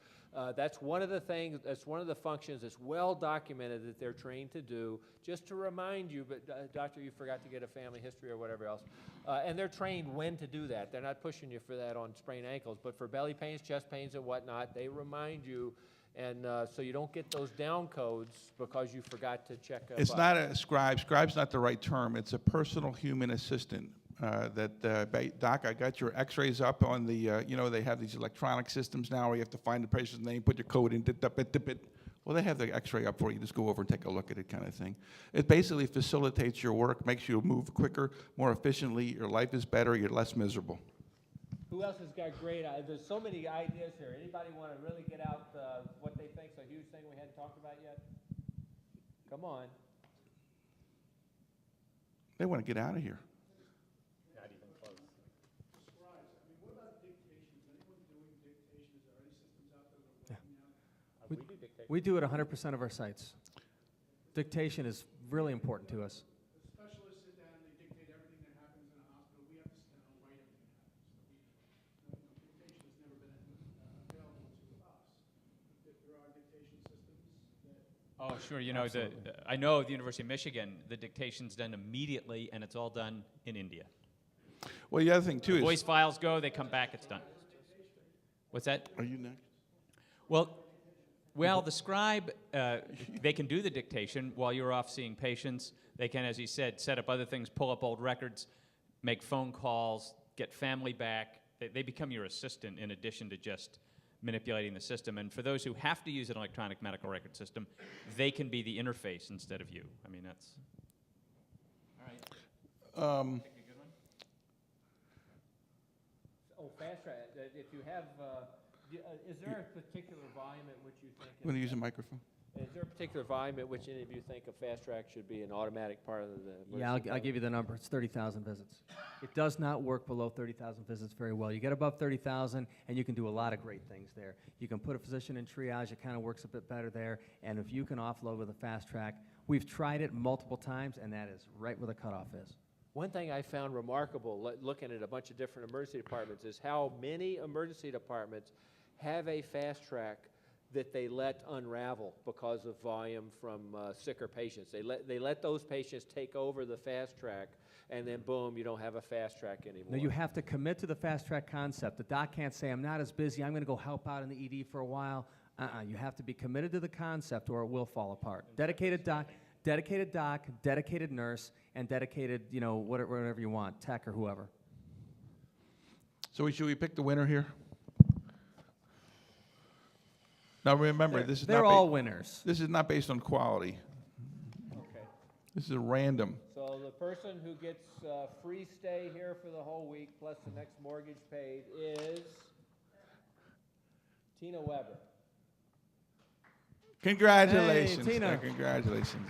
that's one of the things, that's one of the functions that's well documented that they're trained to do, just to remind you, but doctor, you forgot to get a family history or whatever else. And they're trained when to do that. They're not pushing you for that on sprained ankles, but for belly pains, chest pains, and whatnot, they remind you. And so you don't get those down codes because you forgot to check a It's box. not a scribe. Scribe's not the right term. It's a personal human assistant. Doc, I got your x-rays up on the, they have these electronic systems now where you have to find the patient's name, put your code in, well, they have the x-ray up for you. Just go over and take a look at it kind of thing. It basically facilitates your work, makes you move quicker, more efficiently. Your life is better. You're less miserable. Who else has got great ideas? There's so many ideas here. Anybody want to really get out what they think's a huge thing we hadn't talked about yet? Come on. They want to get out of here. Not even close. Scribes, I mean, what about dictation? Is anyone doing dictation? Is there any systems out there that are working now? We do dictation. We do it 100% of our sites. Dictation is really important to us. The specialists sit down and they dictate everything that happens in a hospital. We have to sit down and write everything that happens. So dictation has never been available to us. There are dictation systems that Oh, sure. I know at the University of Michigan, the dictation's done immediately, and it's all done in India. Well, the other thing, too, Voice is... files go, they come back, it's done. What's that? Are you next? Well, the scribe, they can do the dictation while you're off seeing patients. They can, as he said, set up other things, pull up old records, make phone calls, get family back. They become your assistant in addition to just manipulating the system. And for those who have to use an electronic medical record system, they can be the interface instead of you. I mean, that's... All right. Pick a good one. Oh, fast track. If you have, is there a particular volume at which you think? You want to use a microphone? Is there a particular volume at which any of you think a fast track should be an automatic part of the? Yeah, I'll give you the number. It's 30,000 visits. It does not work below 30,000 visits very well. You get above 30,000, and you can do a lot of great things there. You can put a physician in triage. It kind of works a bit better there. And if you can offload with a fast track, we've tried it multiple times, and that is right where the cutoff is. One thing I found remarkable looking at a bunch of different emergency departments is how many emergency departments have a fast track that they let unravel because of volume from sicker patients. They let those patients take over the fast track, and then boom, you don't have a fast track anymore. No, you have to commit to the fast track concept. The doc can't say, I'm not as busy, I'm going to go help out in the ED for a while. You have to be committed to the concept or it will fall apart. Dedicated doc, dedicated nurse, and dedicated, whatever you want, tech or whoever. So should we pick the winner here? Now remember, this is They're not all winners. This is not based on quality. Okay. This is random. So the person who gets free stay here for the whole week plus the next mortgage paid is Tina Weber. Congratulations. Hey, Tina. Congratulations.